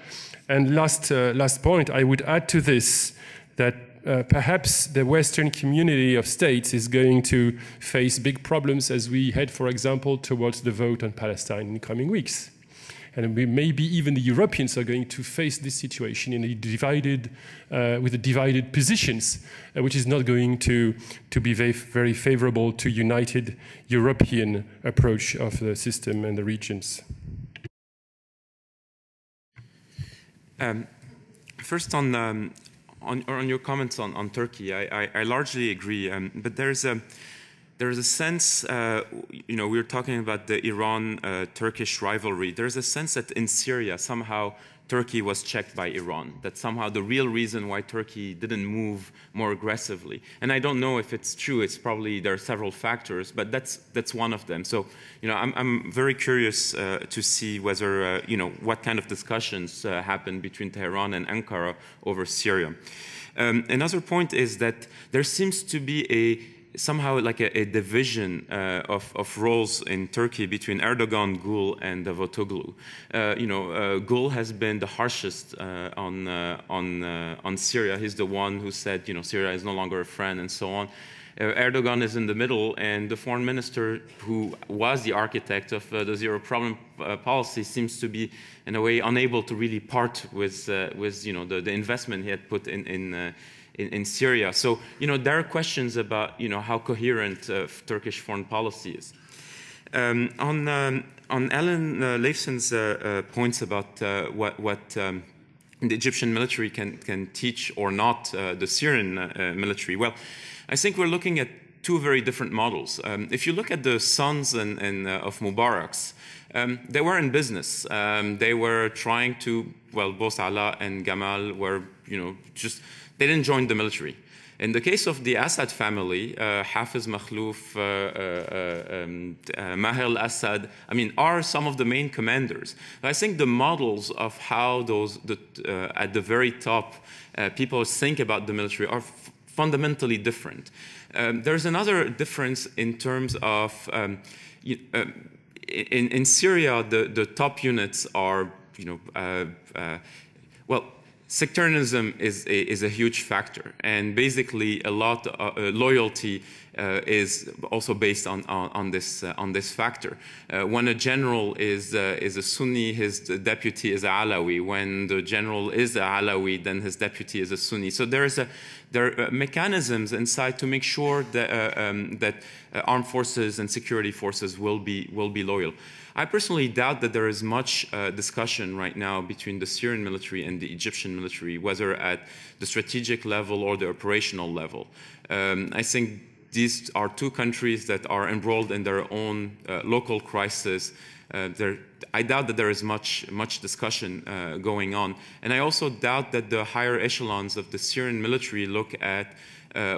And last point, I would add to this that perhaps the Western community of states is going to face big problems as we head, for example, towards the vote on Palestine in the coming weeks. And maybe even the Europeans are going to face this situation in with divided positions, which is not going to be very favorable to united European approach of the system and the regions. First, on your comments on Turkey, I largely agree, but there's a sense, we were talking about the Iran-Turkish rivalry. There's a sense that in Syria, somehow Turkey was checked by Iran, that somehow the real reason why Turkey didn't move more aggressively. And I don't know if it's true. It's probably, there are several factors, but that's one of them. So, I'm very curious to see whether, what kind of discussions happen between Tehran and Ankara over Syria. Another point is that there seems to be somehow like a division of roles in Turkey between Erdogan, Gül, and Davutoglu. Gül has been the harshest on Syria. He's the one who said, Syria is no longer a friend and so on. Erdogan is in the middle, and the foreign minister, who was the architect of the zero problem policy, seems to be, in a way, unable to really part with the investment he had put in Syria. So, there are questions about, how coherent Turkish foreign policy is. On Alan Leifson's points about what the Egyptian military can teach or not the Syrian military, well, I think we're looking at two very different models. If you look at the sons of Mubarak's, they were in business. They were trying to, both Ala and Gamal were, they didn't join the military. In the case of the Assad family, Hafiz Makhlouf, Maher al-Assad, are some of the main commanders. I think the models of how those, at the very top, people think about the military are fundamentally different. There's another difference in terms of, in Syria, the top units are, sectarianism is a huge factor, and basically a lot loyalty is also based on this factor. When a general is a Sunni, his deputy is a Alawi. When the general is a Alawi, then his deputy is a Sunni. So there are mechanisms inside to make sure that armed forces and security forces will be loyal. I personally doubt that there is much discussion right now between the Syrian military and the Egyptian military, whether at the strategic level or the operational level. I think these are two countries that are embroiled in their own local crisis. I doubt that there is much discussion going on. And I also doubt that the higher echelons of the Syrian military look at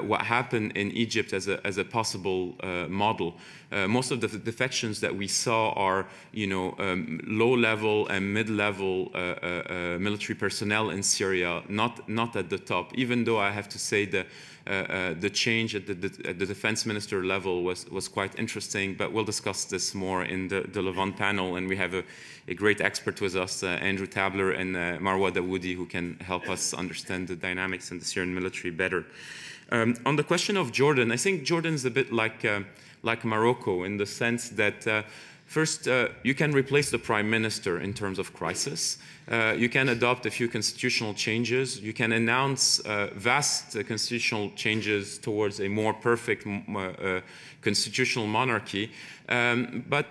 what happened in Egypt as a possible model. Most of the defections that we saw are, low-level and mid-level military personnel in Syria, not at the top. Even though I have to say that the change at the defense minister level was quite interesting, but we'll discuss this more in the Levant panel, and we have a great expert with us, Andrew Tabler and Marwa Dawoodi, who can help us understand the dynamics in the Syrian military better. On the question of Jordan, I think Jordan is a bit like Morocco in the sense that first, you can replace the prime minister in terms of crisis. You can adopt a few constitutional changes. You can announce vast constitutional changes towards a more perfect constitutional monarchy. But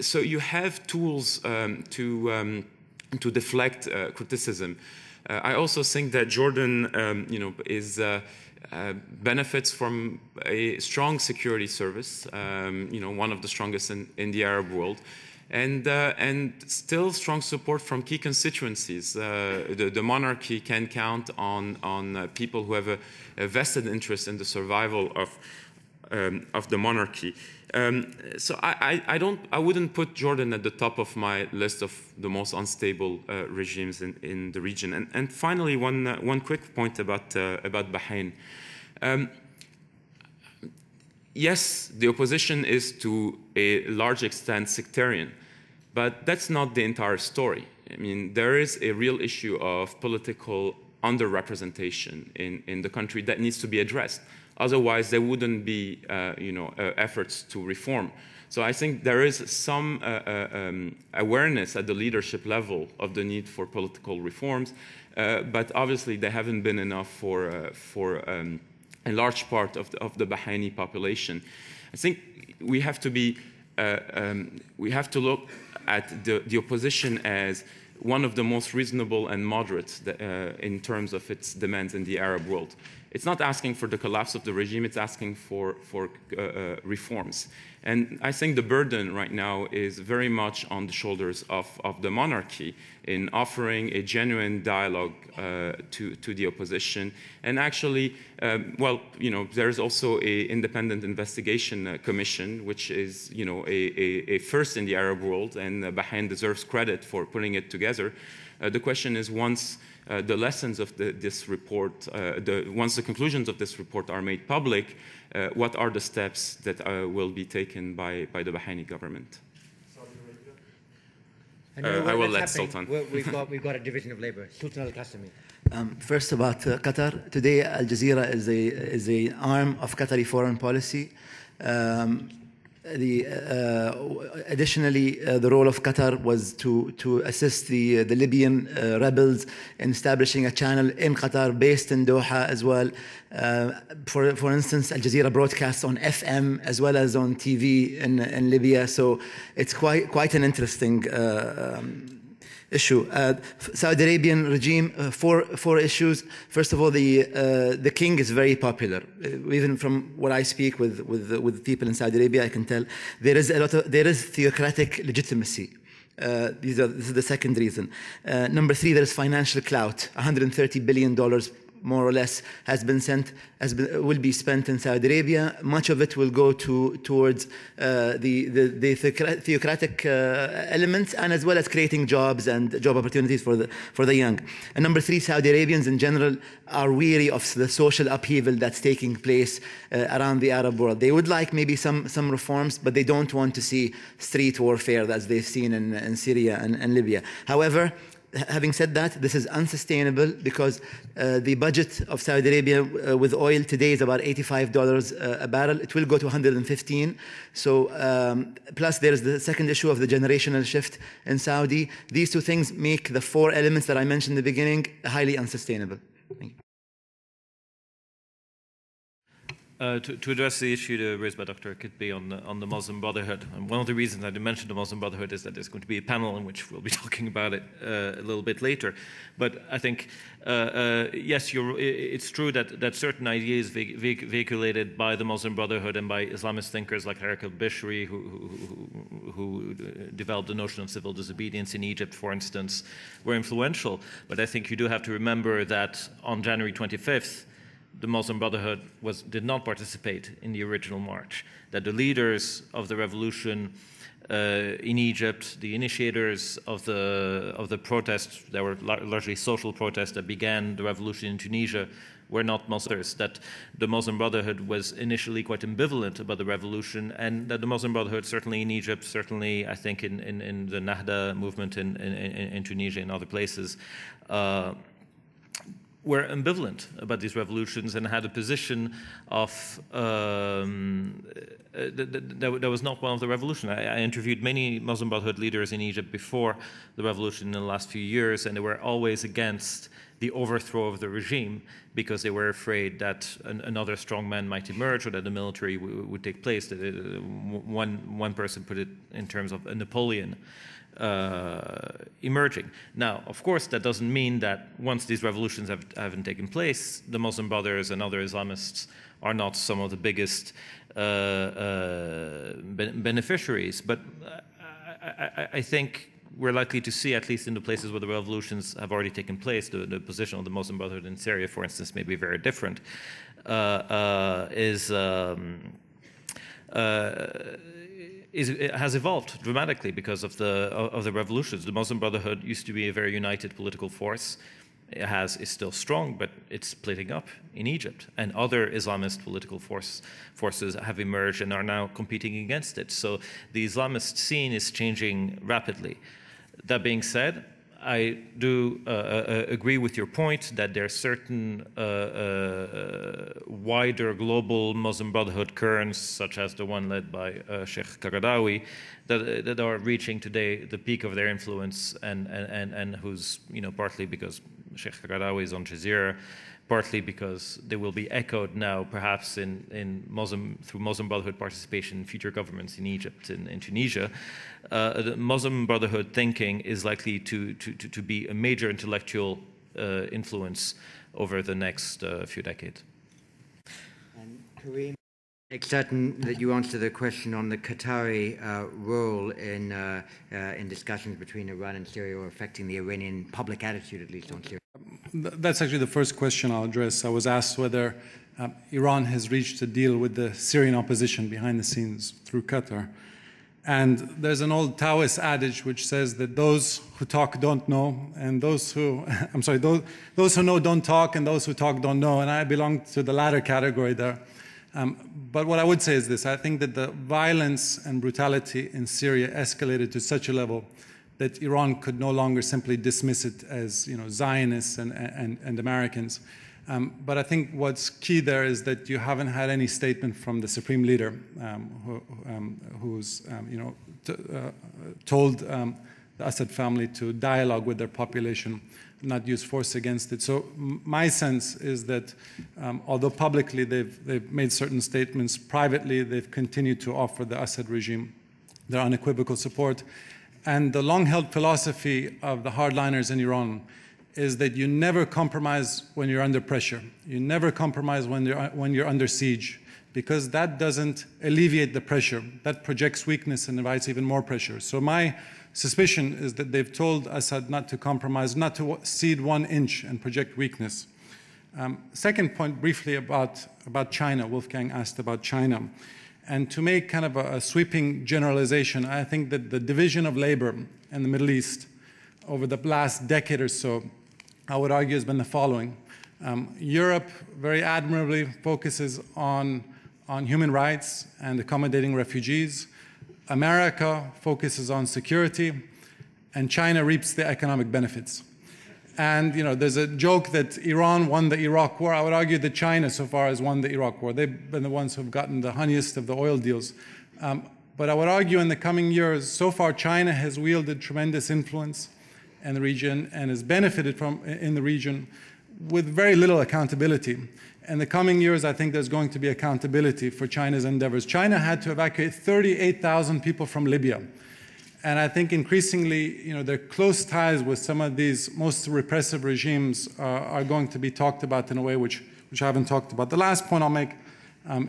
so you have tools to deflect criticism. I also think that Jordan, benefits from a strong security service, one of the strongest in the Arab world, and still strong support from key constituencies. The monarchy can count on people who have a vested interest in the survival of the monarchy. So I wouldn't put Jordan at the top of my list of the most unstable regimes in the region. And finally, one quick point about Bahrain. Yes, the opposition is to a large extent sectarian, but that's not the entire story. I mean, there is a real issue of political underrepresentation in the country that needs to be addressed. Otherwise, there wouldn't be, efforts to reform. So I think there is some awareness at the leadership level of the need for political reforms, but obviously they haven't been enough for a large part of the Bahraini population. I think we have to look at the opposition as one of the most reasonable and moderate in terms of its demands in the Arab world. It's not asking for the collapse of the regime, it's asking for reforms. And I think the burden right now is very much on the shoulders of the monarchy in offering a genuine dialogue to the opposition. And actually, there's also an independent investigation commission, which is, a first in the Arab world, and Bahrain deserves credit for putting it together. The question is, once the lessons of this report, once the conclusions of this report are made public, what are the steps that will be taken by the Bahraini government? I will let Sultan. We've got a division of labor. Sultan al-Qassemi. First about Qatar. Today, Al Jazeera is an arm of Qatari foreign policy. Additionally, the role of Qatar was to assist the Libyan rebels in establishing a channel in Qatar based in Doha as well. For instance, Al Jazeera broadcasts on FM as well as on TV in Libya, so it's quite an interesting issue. Saudi Arabian regime, four issues. First of all, the king is very popular. Even from what I speak with people in Saudi Arabia, I can tell there is theocratic legitimacy. This is the second reason. Number three, there is financial clout. $130 billion more or less will be spent in Saudi Arabia. Much of it will go towards the theocratic elements, and as well as creating jobs and job opportunities for the young. And number three, Saudi Arabians in general are weary of the social upheaval that's taking place around the Arab world. They would like maybe some reforms, but they don't want to see street warfare as they've seen in Syria and Libya. However, having said that, this is unsustainable because the budget of Saudi Arabia with oil today is about $85 a barrel. It will go to 115. So, plus there is the second issue of the generational shift in Saudi. These two things make the four elements that I mentioned in the beginning highly unsustainable. Thank you. To address the issue raised by Dr. Kitby on the Muslim Brotherhood, and one of the reasons I mentioned the Muslim Brotherhood is that there's going to be a panel in which we'll be talking about it a little bit later. But I think, yes, it's true that certain ideas vehiculated by the Muslim Brotherhood and by Islamist thinkers like Tariq al-Bishri, who developed the notion of civil disobedience in Egypt, for instance, were influential. But I think you do have to remember that on January 25th, the Muslim Brotherhood did not participate in the original march, that the leaders of the revolution in Egypt, the initiators of the protests that were largely social protests that began the revolution in Tunisia, were not Muslims, that the Muslim Brotherhood was initially quite ambivalent about the revolution, and that the Muslim Brotherhood, certainly in Egypt, certainly I think in the Nahda movement in Tunisia and other places, were ambivalent about these revolutions and had a position of that was not one of the revolution. I interviewed many Muslim Brotherhood leaders in Egypt before the revolution in the last few years, and they were always against the overthrow of the regime because they were afraid that another strong man might emerge or that the military would take place. One person put it in terms of a Napoleon emerging. Now, of course, that doesn't mean that once these revolutions haven't taken place, the Muslim Brothers and other Islamists are not some of the biggest beneficiaries. But I think we're likely to see, at least in the places where the revolutions have already taken place, the position of the Muslim Brotherhood in Syria, for instance, may be very different, has evolved dramatically because of the revolutions. The Muslim Brotherhood used to be a very united political force. Is still strong, but it's splitting up in Egypt, and other Islamist political forces have emerged and are now competing against it. So the Islamist scene is changing rapidly. That being said, I do agree with your point that there are certain wider global Muslim Brotherhood currents, such as the one led by Sheikh Qaradawi, that are reaching today the peak of their influence, and who's, partly because Sheikh Qaradawi is on Jazeera, partly because they will be echoed now, perhaps through Muslim Brotherhood participation in future governments in Egypt and in Tunisia. The Muslim Brotherhood thinking is likely to be a major intellectual influence over the next few decades. And Karim, make certain that you answer the question on the Qatari role in discussions between Iran and Syria, or affecting the Iranian public attitude, at least, on Syria. That's actually the first question I'll address. I was asked whether Iran has reached a deal with the Syrian opposition behind the scenes through Qatar. And there's an old Taoist adage which says that those who talk don't know, and those who know don't talk, and those who talk don't know. And I belong to the latter category there. But what I would say is this: I think that the violence and brutality in Syria escalated to such a level that Iran could no longer simply dismiss it as Zionists and Americans. But I think what's key there is that you haven't had any statement from the Supreme Leader who's told the Assad family to dialogue with their population, not use force against it. So my sense is that although publicly they've made certain statements, privately they've continued to offer the Assad regime their unequivocal support. And the long-held philosophy of the hardliners in Iran is that you never compromise when you're under pressure. You never compromise when you're under siege, because that doesn't alleviate the pressure. That projects weakness and invites even more pressure. So my suspicion is that they've told Assad not to compromise, not to cede 1 inch and project weakness. Second point, briefly about China. Wolfgang asked about China. And to make kind of a sweeping generalization, I think that the division of labor in the Middle East over the last decade or so, I would argue, has been the following. Europe very admirably focuses on human rights and accommodating refugees. America focuses on security, and China reaps the economic benefits. And there's a joke that Iran won the Iraq War. I would argue that China so far has won the Iraq War. They've been the ones who have gotten the honeyest of the oil deals. But I would argue in the coming years, so far China has wielded tremendous influence in the region and has benefited from in the region with very little accountability. In the coming years, I think there's going to be accountability for China's endeavors. China had to evacuate 38,000 people from Libya. And I think increasingly, their close ties with some of these most repressive regimes are going to be talked about in a way which I haven't talked about. The last point I'll make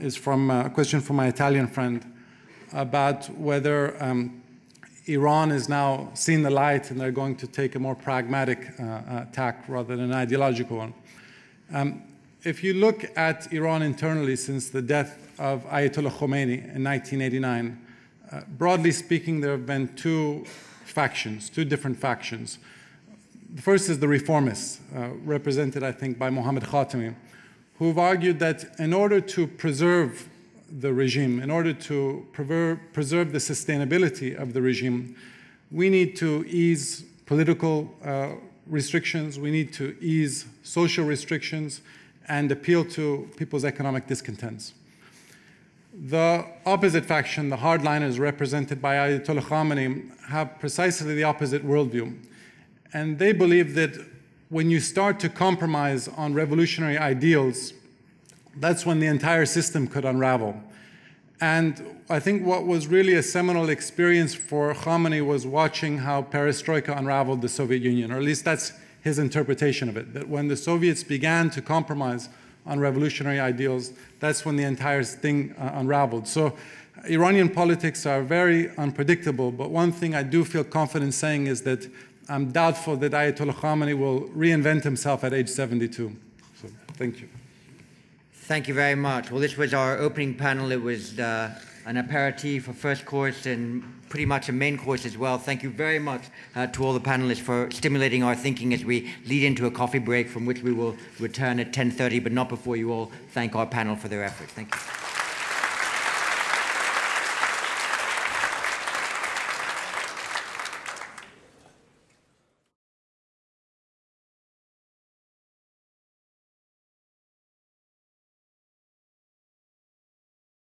is from a question from my Italian friend about whether Iran is now seeing the light and they're going to take a more pragmatic tack rather than an ideological one. If you look at Iran internally since the death of Ayatollah Khomeini in 1989, broadly speaking, there have been two different factions. The first is the reformists, represented, I think, by Mohammad Khatami, who've argued that in order to preserve the regime, in order to preserve the sustainability of the regime, we need to ease political restrictions, we need to ease social restrictions, and appeal to people's economic discontents. The opposite faction, the hardliners represented by Ayatollah Khamenei, have precisely the opposite worldview. And they believe that when you start to compromise on revolutionary ideals, that's when the entire system could unravel. And I think what was really a seminal experience for Khamenei was watching how perestroika unraveled the Soviet Union, or at least that's his interpretation of it, that when the Soviets began to compromise on revolutionary ideals, that's when the entire thing unraveled. So Iranian politics are very unpredictable, but one thing I do feel confident saying is that I'm doubtful that Ayatollah Khamenei will reinvent himself at age 72. So thank you. Thank you very much. Well, this was our opening panel. It was an aperitif, a first course, and pretty much a main course as well. Thank you very much to all the panelists for stimulating our thinking as we lead into a coffee break from which we will return at 10:30, but not before you all thank our panel for their effort. Thank you.